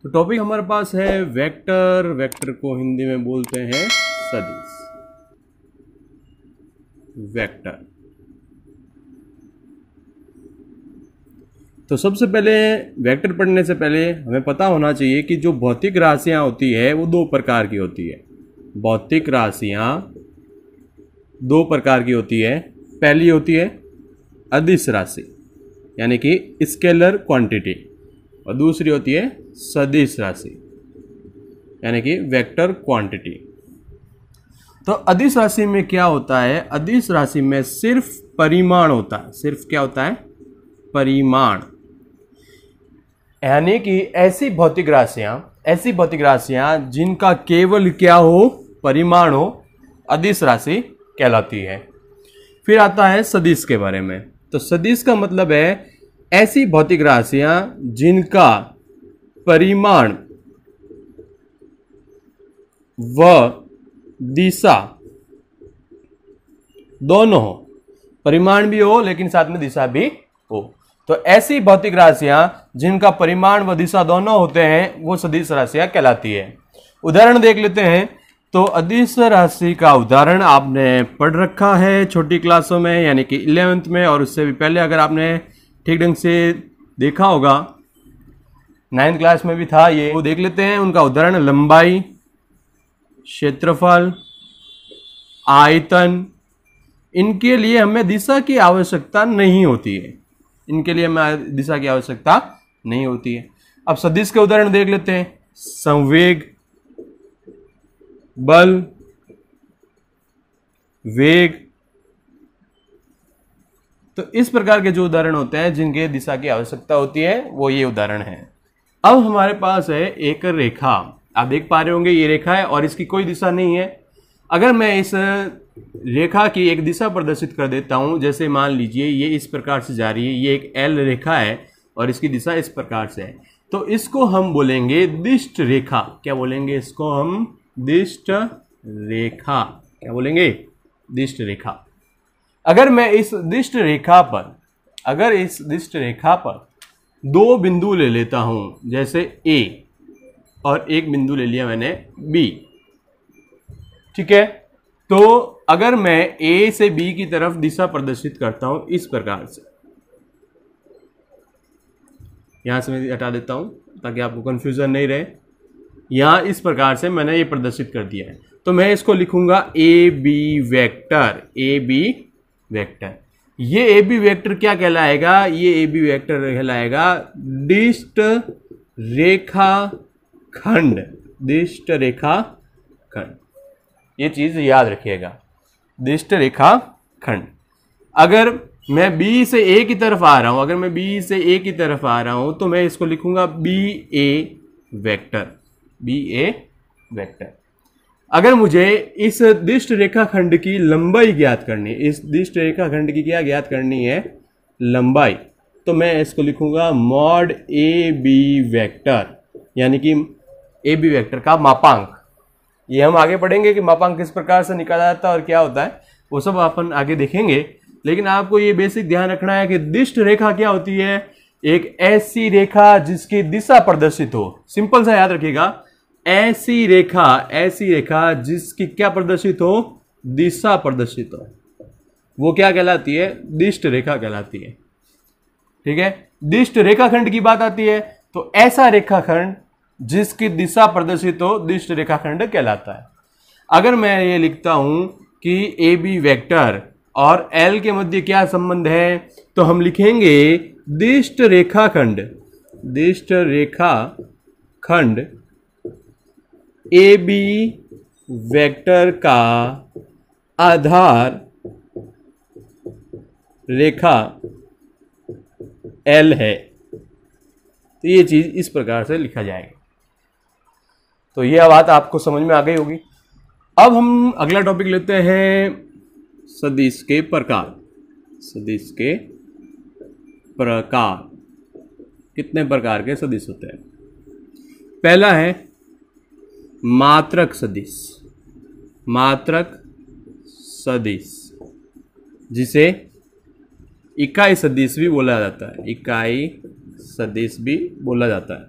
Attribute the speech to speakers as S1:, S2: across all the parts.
S1: तो टॉपिक हमारे पास है वेक्टर। वेक्टर को हिंदी में बोलते हैं सदिश। वेक्टर। तो सबसे पहले वेक्टर पढ़ने से पहले हमें पता होना चाहिए कि जो भौतिक राशियां होती है वो दो प्रकार की होती है। भौतिक राशियां दो प्रकार की होती है। पहली होती है अदिश राशि यानी कि स्केलर क्वांटिटी, और दूसरी होती है सदिश राशि यानी कि वेक्टर क्वांटिटी। तो अदिश राशि में क्या होता है? अदिश राशि में सिर्फ परिमाण होता है। सिर्फ क्या होता है? परिमाण। यानी कि ऐसी भौतिक राशियां जिनका केवल क्या हो? परिमाण हो, अदिश राशि कहलाती है। फिर आता है सदिश के बारे में। तो सदिश का मतलब है ऐसी भौतिक राशियां जिनका परिमाण व दिशा दोनों हो। परिमाण भी हो लेकिन साथ में दिशा भी हो। तो ऐसी भौतिक राशियां जिनका परिमाण व दिशा दोनों होते हैं वो सदिश राशियां कहलाती है। उदाहरण देख लेते हैं। तो अदिश राशि का उदाहरण आपने पढ़ रखा है छोटी क्लासों में यानी कि 11th में, और उससे भी पहले अगर आपने ठीक ढंग से देखा होगा 9th क्लास में भी था ये। वो देख लेते हैं। उनका उदाहरण लंबाई, क्षेत्रफल, आयतन। इनके लिए हमें दिशा की आवश्यकता नहीं होती है। इनके लिए हमें दिशा की आवश्यकता नहीं होती है। अब सदिश के उदाहरण देख लेते हैं। संवेग, बल, वेग। तो इस प्रकार के जो उदाहरण होते हैं जिनके दिशा की आवश्यकता होती है वो ये उदाहरण है। अब हमारे पास है एक रेखा। आप देख पा रहे होंगे ये रेखा है और इसकी कोई दिशा नहीं है। अगर मैं इस रेखा की एक दिशा प्रदर्शित कर देता हूं, जैसे मान लीजिए ये इस प्रकार से जा रही है, ये एक एल रेखा है और इसकी दिशा इस प्रकार से है, तो इसको हम बोलेंगे दिष्ट रेखा। क्या बोलेंगे इसको हम? दिष्ट रेखा। क्या बोलेंगे? दिष्ट रेखा। अगर मैं इस दिष्ट रेखा पर दो बिंदु ले लेता हूं, जैसे ए और एक बिंदु ले लिया मैंने बी, ठीक है। तो अगर मैं ए से बी की तरफ दिशा प्रदर्शित करता हूं इस प्रकार से, यहां से मैं हटा देता हूं ताकि आपको कंफ्यूजन नहीं रहे। यहां इस प्रकार से मैंने ये प्रदर्शित कर दिया है। तो मैं इसको लिखूंगा A B vector. A B vector. ये ए बी वेक्टर क्या कहलाएगा? ये ए बी वेक्टर कहलाएगा दिष्ट रेखा खंड। दिष्ट रेखा खंड। ये चीज याद रखिएगा, दिष्ट रेखा खंड। अगर मैं बी से ए की तरफ आ रहा हूं, तो मैं इसको लिखूंगा B A vector. B A vector. अगर मुझे इस दिष्ट रेखा खंड की लंबाई ज्ञात करनी है, इस दिष्ट रेखा खंड की क्या ज्ञात करनी है? लंबाई। तो मैं इसको लिखूंगा मॉड ए बी वेक्टर, यानी कि ए बी वेक्टर का मापांक। ये हम आगे पढ़ेंगे कि मापांक किस प्रकार से निकाला जाता है और क्या होता है, वो सब अपन आगे देखेंगे। लेकिन आपको ये बेसिक ध्यान रखना है कि दिष्ट रेखा क्या होती है? एक ऐसी रेखा जिसकी दिशा प्रदर्शित हो। सिंपल सा याद रखिएगा, ऐसी रेखा जिसकी क्या प्रदर्शित हो? दिशा प्रदर्शित हो, वो क्या कहलाती है? दिष्ट रेखा कहलाती है। ठीक है। दिष्ट रेखाखंड की बात आती है तो ऐसा रेखाखंड जिसकी दिशा प्रदर्शित हो दिष्ट रेखाखंड कहलाता है। अगर मैं ये लिखता हूं कि ए बी वेक्टर और एल के मध्य क्या संबंध है, तो हम लिखेंगे दिष्ट रेखाखंड। दिष्ट रेखाखंड ए बी वेक्टर का आधार रेखा एल है। तो ये चीज इस प्रकार से लिखा जाएगा। तो यह बात आपको समझ में आ गई होगी। अब हम अगला टॉपिक लेते हैं सदिश के प्रकार। सदिश के प्रकार। कितने प्रकार के सदिश होते हैं? पहला है मात्रक सदिश। मात्रक सदिश जिसे इकाई सदिश भी बोला जाता है। इकाई सदिश भी बोला जाता है।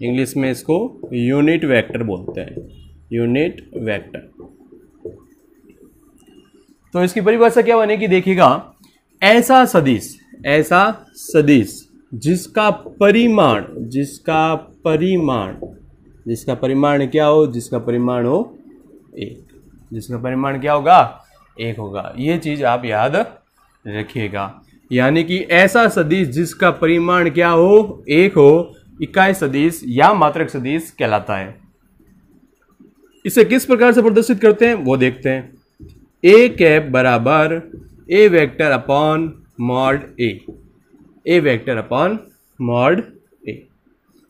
S1: इंग्लिश में इसको यूनिट वेक्टर बोलते हैं, यूनिट वेक्टर। तो इसकी परिभाषा क्या बनेगी देखिएगा, ऐसा सदिश जिसका परिमाण क्या हो, जिसका परिमाण हो एक, जिसका परिमाण क्या होगा, एक होगा। ये चीज आप याद रखिएगा, यानी कि ऐसा सदिश जिसका परिमाण क्या हो, एक हो, इकाई सदिश या मात्रक सदिश कहलाता है। इसे किस प्रकार से प्रदर्शित करते हैं वो देखते हैं। ए कैप बराबर A vector upon mod A, A vector upon mod ए,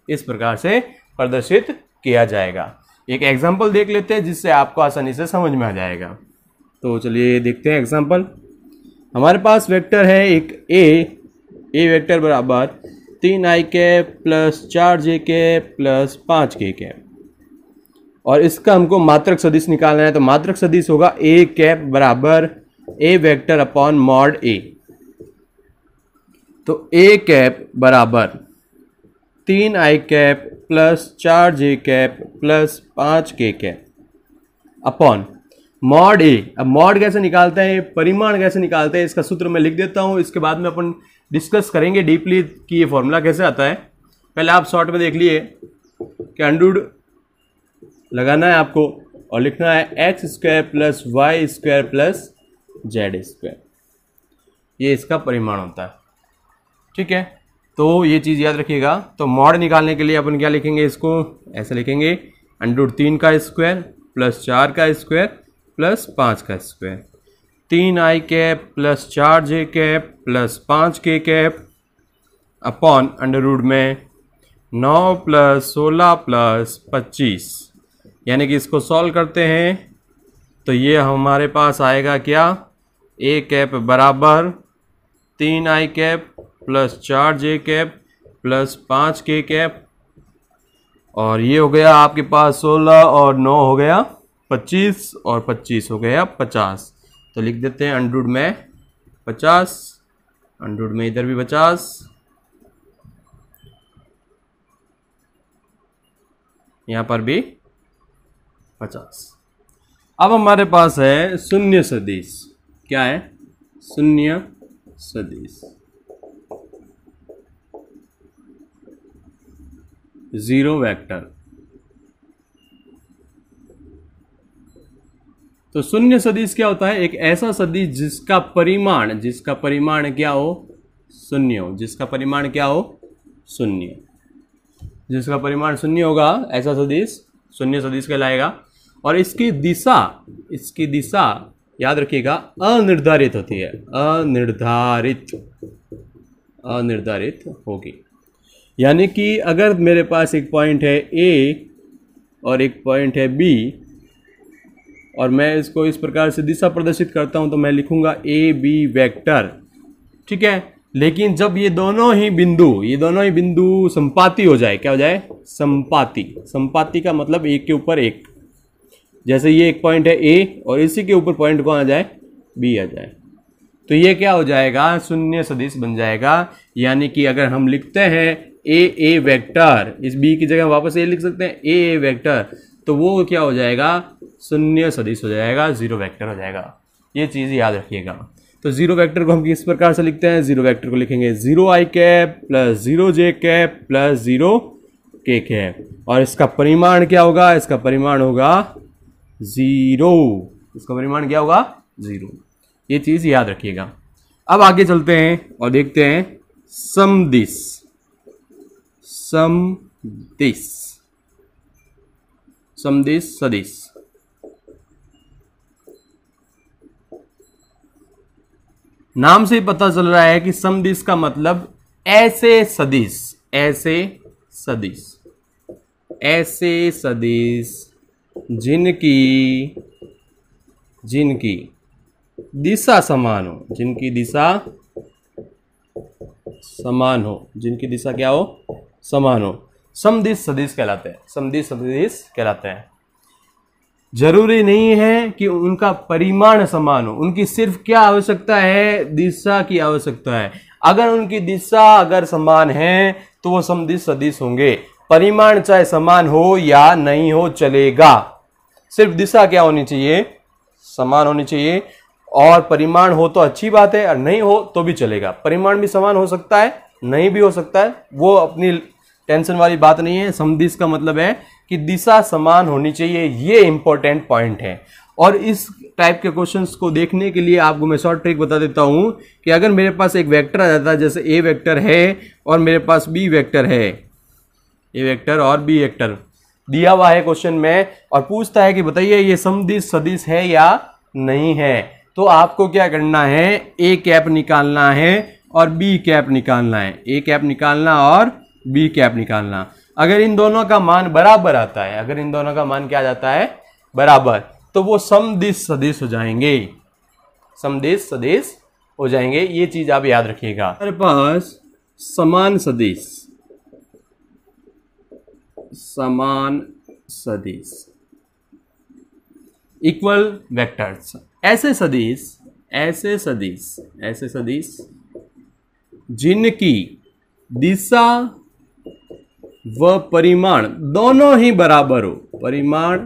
S1: इस प्रकार से प्रदर्शित किया जाएगा। एक एग्जांपल देख लेते हैं जिससे आपको आसानी से समझ में आ जाएगा। तो चलिए देखते हैं एग्जांपल। हमारे पास वेक्टर है एक ए वेक्टर बराबर 3i cap plus 4j cap plus 5k cap, और इसका हमको मात्रक सदिश निकालना है। तो मात्रक सदिश होगा ए कैप बराबर A vector upon mod A. तो ए कैप बराबर 3i cap plus 4j cap plus 5k cap upon mod A. अब मॉड कैसे निकालते हैं, परिमाण कैसे निकालते हैं, इसका सूत्र मैं लिख देता हूं, इसके बाद में अपन डिस्कस करेंगे डीपली कि ये फॉर्मूला कैसे आता है। पहले आप शॉर्ट में देख लिए कि अंडररूट लगाना है आपको और लिखना है X square plus Y square plus Z square, ये इसका परिमाण होता है। ठीक है, तो ये चीज़ याद रखिएगा। तो मॉड निकालने के लिए अपन क्या लिखेंगे, इसको ऐसे लिखेंगे अंडररूट 3 का स्क्वायर प्लस 4 का स्क्वायर प्लस 5 का square, 3i cap plus 4j cap plus 5k cap upon under root में 9 प्लस 16 प्लस 25, यानी कि इसको सॉल्व करते हैं तो ये हमारे पास आएगा क्या, ए कैप बराबर 3i cap plus 4j cap plus 5k cap, और ये हो गया आपके पास 16 और 9 हो गया 25 और 25 हो गया 50। तो लिख देते हैं अंडररूट में 50, अंडररूट में इधर भी 50, यहां पर भी 50। अब हमारे पास है शून्य सदिश। क्या है, शून्य सदिश, जीरो वेक्टर। तो शून्य सदिश क्या होता है, एक ऐसा सदिश जिसका परिमाण क्या हो, शून्य हो, जिसका परिमाण क्या हो, शून्य, जिसका परिमाण शून्य होगा, ऐसा सदिश शून्य सदिश कहलाएगा। और इसकी दिशा याद रखिएगा अनिर्धारित होती है, अनिर्धारित होगी। यानी कि अगर मेरे पास एक पॉइंट है ए और एक पॉइंट है बी और मैं इसको इस प्रकार से दिशा प्रदर्शित करता हूं तो मैं लिखूंगा ए बी वेक्टर। ठीक है, लेकिन जब ये दोनों ही बिंदु संपाती हो जाए, क्या हो जाए, संपाती का मतलब एक के ऊपर एक, जैसे ये एक पॉइंट है ए और इसी के ऊपर पॉइंट कौन आ जाए, बी आ जाए, तो ये क्या हो जाएगा, शून्य सदिश बन जाएगा। यानी कि अगर हम लिखते हैं ए वेक्टर, इस बी की जगह वापस ए लिख सकते हैं, ए वेक्टर, तो वो क्या हो जाएगा, शून्य सदिश हो जाएगा, जीरो वेक्टर हो जाएगा। ये चीज़ याद रखिएगा। तो जीरो वेक्टर को हम किस प्रकार से लिखते हैं, जीरो वेक्टर को लिखेंगे 0i cap plus 0j cap plus 0k cap, और इसका परिमाण क्या होगा, इसका परिमाण होगा 0, इसका परिमाण क्या होगा, 0। ये चीज़ याद रखिएगा। अब आगे चलते हैं और देखते हैं समदिश। सदिश नाम से ही पता चल रहा है कि समदिश का मतलब ऐसे सदिश जिनकी दिशा समान हो, जिनकी दिशा क्या हो, समान हो, समदिश सदिश कहलाते हैं। जरूरी नहीं है कि उनका परिमाण समान हो, उनकी सिर्फ क्या आवश्यकता है, दिशा की आवश्यकता है। अगर उनकी दिशा अगर समान है तो वो समदिश सदिश होंगे। परिमाण चाहे समान हो या नहीं हो चलेगा, सिर्फ दिशा क्या होनी चाहिए, समान होनी चाहिए। और परिमाण हो तो अच्छी बात है और नहीं हो तो भी चलेगा। परिमाण भी समान हो सकता है, नहीं भी हो सकता है, वो अपनी टेंशन वाली बात नहीं है। समदिश का मतलब है कि दिशा समान होनी चाहिए, ये इंपॉर्टेंट पॉइंट है। और इस टाइप के क्वेश्चंस को देखने के लिए आपको मैं शॉर्ट ट्रिक बता देता हूं कि अगर मेरे पास एक वेक्टर आ जाता है, जैसे ए वेक्टर है और मेरे पास बी वेक्टर है, ए वेक्टर और बी वेक्टर दिया हुआ है क्वेश्चन में, और पूछता है कि बताइए ये समदिश सदिश है या नहीं है, तो आपको क्या करना है, ए कैप निकालना है और बी कैप निकालना है। ए कैप निकालना और बी कैप निकालना। अगर इन दोनों का मान बराबर आता है, अगर इन दोनों का मान क्या जाता है, बराबर, तो वो समदिश सदिश हो जाएंगे, समदिश सदिश हो जाएंगे। ये चीज आप याद रखिएगा। हमारे पास समान सदिश, समान सदिश, इक्वल वेक्टर्स, ऐसे सदिश, ऐसे सदिश, ऐसे सदिश जिनकी दिशा व परिमाण दोनों ही बराबर हो, परिमाण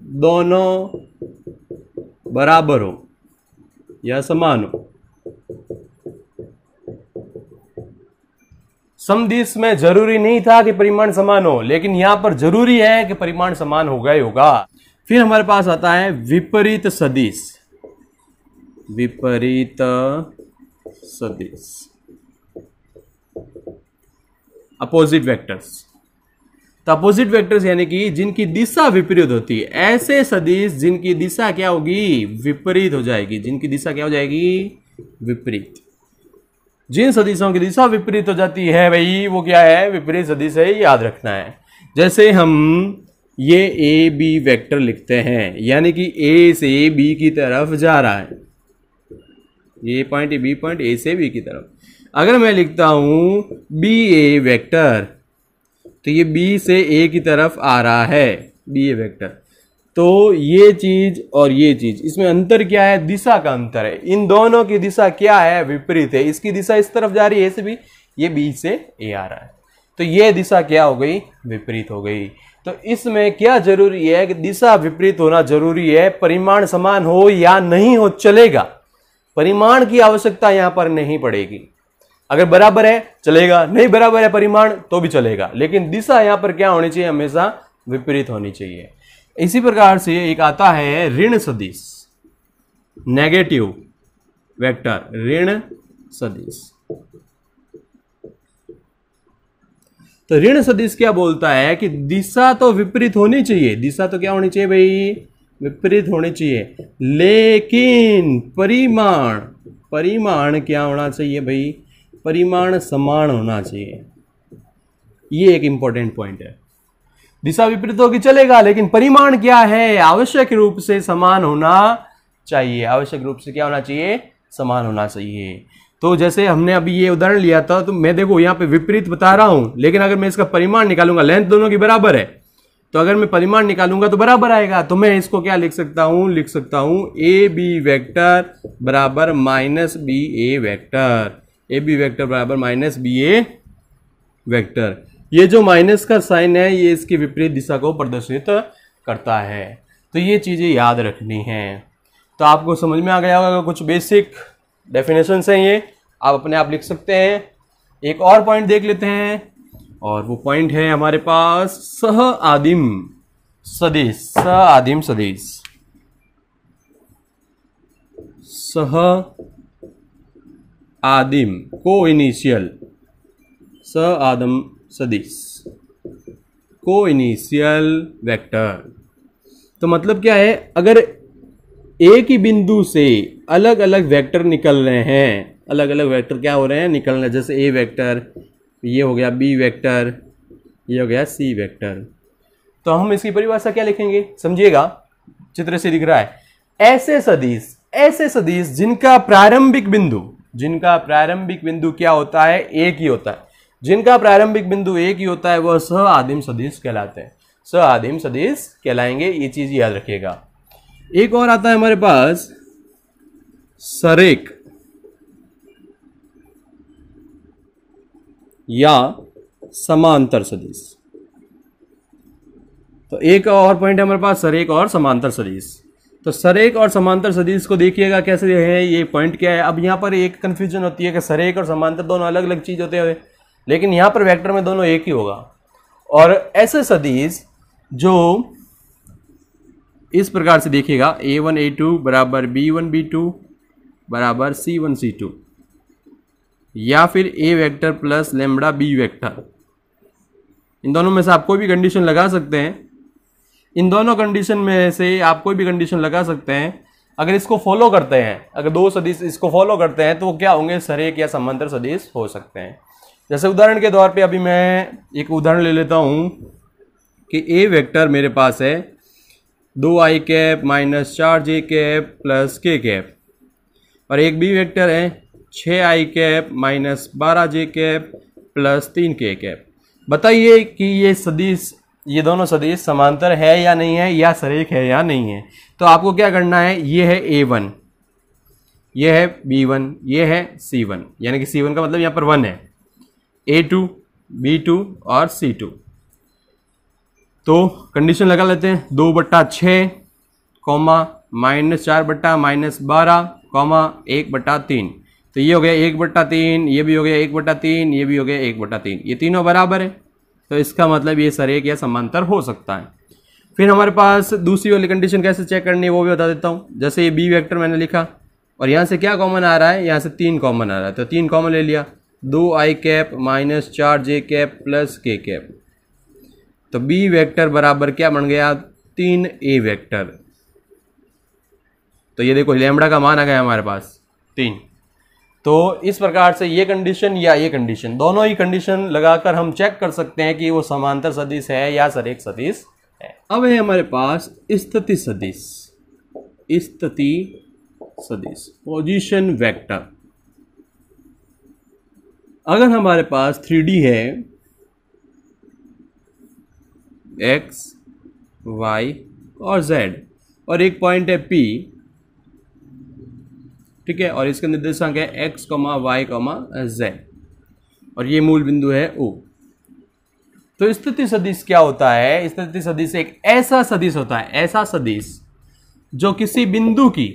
S1: दोनों बराबर हो या समान हो। समदिश में जरूरी नहीं था कि परिमाण समान हो, लेकिन यहां पर जरूरी है कि परिमाण समान होगा ही होगा। फिर हमारे पास आता है विपरीत सदिश, विपरीत सदिश, अपोजिट वेक्टर्स। तो अपोजिट वेक्टर्स यानी कि जिनकी दिशा विपरीत होती है, ऐसे सदिश जिनकी दिशा क्या होगी, विपरीत हो जाएगी, जिनकी दिशा क्या हो जाएगी, विपरीत। जिन सदिशों की दिशा विपरीत हो जाती है भाई, वो क्या है, विपरीत सदिश है, याद रखना है। जैसे हम ये ए बी वेक्टर लिखते हैं, यानी कि ए से बी की तरफ जा रहा है, ये पॉइंट बी पॉइंट ए से बी की तरफ। अगर मैं लिखता हूं बी ए वेक्टर, तो ये बी से ए की तरफ आ रहा है, बी ए वेक्टर। तो ये चीज और ये चीज, इसमें अंतर क्या है, दिशा का अंतर है। इन दोनों की दिशा क्या है, विपरीत है। इसकी दिशा इस तरफ जा रही है ए से बी, ये बी से ए आ रहा है, तो ये दिशा क्या हो गई, विपरीत हो गई। तो इसमें क्या जरूरी है कि दिशा विपरीत होना जरूरी है। परिमाण समान हो या नहीं हो चलेगा, परिमाण की आवश्यकता यहां पर नहीं पड़ेगी। अगर बराबर है चलेगा, नहीं बराबर है परिमाण तो भी चलेगा, लेकिन दिशा यहां पर क्या होनी चाहिए, हमेशा विपरीत होनी चाहिए। इसी प्रकार से एक आता है ऋण सदिश, नेगेटिव वेक्टर, ऋण सदिश। तो ऋण सदिश क्या बोलता है कि दिशा तो विपरीत होनी चाहिए, दिशा तो क्या होनी चाहिए भाई, विपरीत होनी चाहिए, लेकिन परिमाण, परिमाण क्या होना चाहिए भाई, परिमाण समान होना चाहिए। ये एक इंपॉर्टेंट पॉइंट है। दिशा विपरीत होगी चलेगा, लेकिन परिमाण क्या है, आवश्यक रूप से समान होना चाहिए, आवश्यक रूप से क्या होना चाहिए, समान होना चाहिए। तो जैसे हमने अभी ये उदाहरण लिया था, तो मैं देखो यहाँ पे विपरीत बता रहा हूं, लेकिन अगर मैं इसका परिमाण निकालूंगा, लेंथ दोनों की बराबर है, तो अगर मैं परिमाण निकालूंगा तो बराबर आएगा। तो मैं इसको क्या लिख सकता हूं, लिख सकता हूं ए बी वेक्टर बराबर minus B A vector, A B vector बराबर माइनस बी ए वेक्टर। ये जो माइनस का साइन है, ये इसकी विपरीत दिशा को प्रदर्शित करता है। तो ये चीजें याद रखनी है। तो आपको समझ में आ गया होगा, कुछ बेसिक डेफिनेशंस हैं, ये आप अपने आप लिख सकते हैं। एक और पॉइंट देख लेते हैं, और वो पॉइंट है हमारे पास सह आदिम सदिश, सह आदिम सदिश, सह आदिम को इनिशियल, सह आदिम सदिश, को इनिशियल वेक्टर। तो मतलब क्या है, अगर एक ही बिंदु से अलग अलग वेक्टर निकल रहे हैं, अलग अलग वेक्टर क्या हो रहे हैं, निकल रहे हैं, जैसे ए वेक्टर, ये हो गया बी वेक्टर, ये हो गया सी वेक्टर। तो हम इसकी परिभाषा क्या लिखेंगे, समझिएगा, चित्र से दिख रहा है। ऐसे सदिश, ऐसे सदिश जिनका प्रारंभिक बिंदु, जिनका प्रारंभिक बिंदु क्या होता है, एक ही होता है, जिनका प्रारंभिक बिंदु एक ही होता है, वह सह आदिम सदिश कहलाते हैं, सह आदिम सदिश कहलाएंगे। ये चीज याद रखिएगा। एक और आता है हमारे पास सरेख या समांतर सदिश, तो एक और पॉइंट है हमारे पास सरेख और समांतर सदिश। तो सरेख और समांतर सदिश को देखिएगा कैसे है, ये पॉइंट क्या है। अब यहाँ पर एक कंफ्यूजन होती है कि सरेख और समांतर दोनों अलग अलग चीज होते हैं, लेकिन यहाँ पर वेक्टर में दोनों एक ही होगा। और ऐसे सदिश जो इस प्रकार से देखिएगा, a1 a2 बराबर b1 b2 बराबर c1 c2, या फिर a vector plus lambda b vector, इन दोनों में से आप कोई भी कंडीशन लगा सकते हैं। इन दोनों कंडीशन में से आप कोई भी कंडीशन लगा सकते हैं। अगर इसको फॉलो करते हैं, अगर दो सदिश इसको फॉलो करते हैं, तो वो क्या होंगे, सरेख या समांतर सदिश हो सकते हैं। जैसे उदाहरण के तौर पे अभी मैं एक उदाहरण ले लेता हूं कि a वेक्टर मेरे पास है 2i cap minus 4j cap plus k cap, और एक b वेक्टर है 6i cap minus 12j cap plus 3k cap. बताइए कि ये दोनों सदिश समांतर है या नहीं है, या सरेख है या नहीं है। तो आपको क्या करना है, ये है a1, ये है b1, ये है c1, यानी कि c1 का मतलब यहाँ पर 1 है, a2 b2 और c2। तो कंडीशन लगा लेते हैं, 2/6 कॉमा माइनस 4/-12 कॉमा 1/3। तो ये हो गया 1/3, ये भी हो गया 1/3, ये भी हो गया 1/3, ये तीनों बराबर है। तो इसका मतलब ये सरेख या समांतर हो सकता है। फिर हमारे पास दूसरी वाली कंडीशन कैसे चेक करनी है वो भी बता देता हूँ। जैसे ये बी वेक्टर मैंने लिखा और यहाँ से क्या कॉमन आ रहा है, यहाँ से 3 कॉमन आ रहा है, तो 3 कॉमन ले लिया, 2i cap minus 4j cap plus k cap. तो बी वेक्टर बराबर क्या बन गया, 3a वेक्टर। तो ये देखो लैम्बडा का मान आ गया हमारे पास 3। तो इस प्रकार से ये कंडीशन या ये कंडीशन, दोनों ही कंडीशन लगाकर हम चेक कर सकते हैं कि वो समांतर सदिश है या सरेख सदिश है। अब है हमारे पास स्थिति सदिश, स्थिति सदिश पोजीशन वेक्टर। अगर हमारे पास 3D है, x y और z, और एक पॉइंट है P, ठीक है, और इसका निर्देशांक है x, y, z, और ये मूल बिंदु है O। तो स्थिति सदिश क्या होता है, स्थिति सदिश एक ऐसा सदिश होता है, ऐसा सदिश जो किसी बिंदु की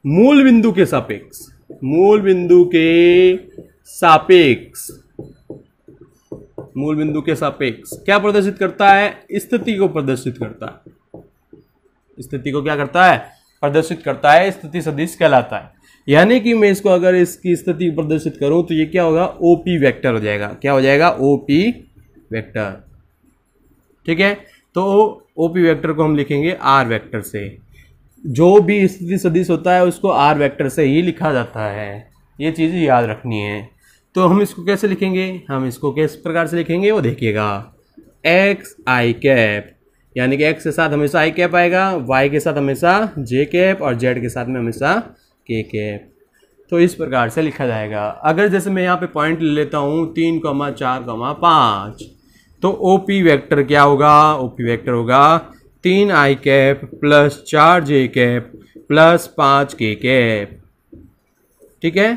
S1: मूल बिंदु के सापेक्ष क्या प्रदर्शित करता है, स्थिति को प्रदर्शित करता है। स्थिति को क्या करता है, प्रदर्शित करता है, स्थिति सदिश कहलाता है। यानी कि मैं इसको अगर इसकी स्थिति प्रदर्शित करूं तो ये क्या होगा, ओपी वेक्टर हो जाएगा। क्या हो जाएगा, ओपी वेक्टर। ठीक है, तो ओपी वेक्टर को हम लिखेंगे आर वेक्टर से। जो भी स्थिति सदिश होता है उसको आर वेक्टर से ही लिखा जाता है, ये चीज याद रखनी है। तो हम इसको कैसे लिखेंगे, हम इसको किस प्रकार से लिखेंगे वो देखिएगा, एक्स आई कैप, यानी कि एक्स के साथ हमेशा आई कैप आएगा, वाई के साथ हमेशा जे कैप और जेड के साथ में हमेशा के कैप। तो इस प्रकार से लिखा जाएगा। अगर जैसे मैं यहाँ पे पॉइंट ले लेता हूँ 3, 4, 5, तो ओपी वेक्टर क्या होगा, ओपी वेक्टर होगा 3 आई कैप प्लस 4 जे कैप प्लस 5 के कैप। ठीक है,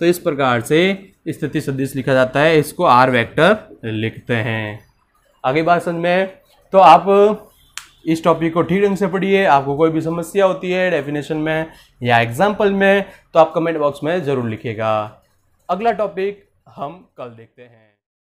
S1: तो इस प्रकार से स्थिति सदिश लिखा जाता है, इसको आर वेक्टर लिखते हैं। आगे बात समझ में, तो आप इस टॉपिक को ठीक ढंग से पढ़िए। आपको कोई भी समस्या होती है डेफिनेशन में या एग्जाम्पल में तो आप कमेंट बॉक्स में ज़रूर लिखिएगा। अगला टॉपिक हम कल देखते हैं।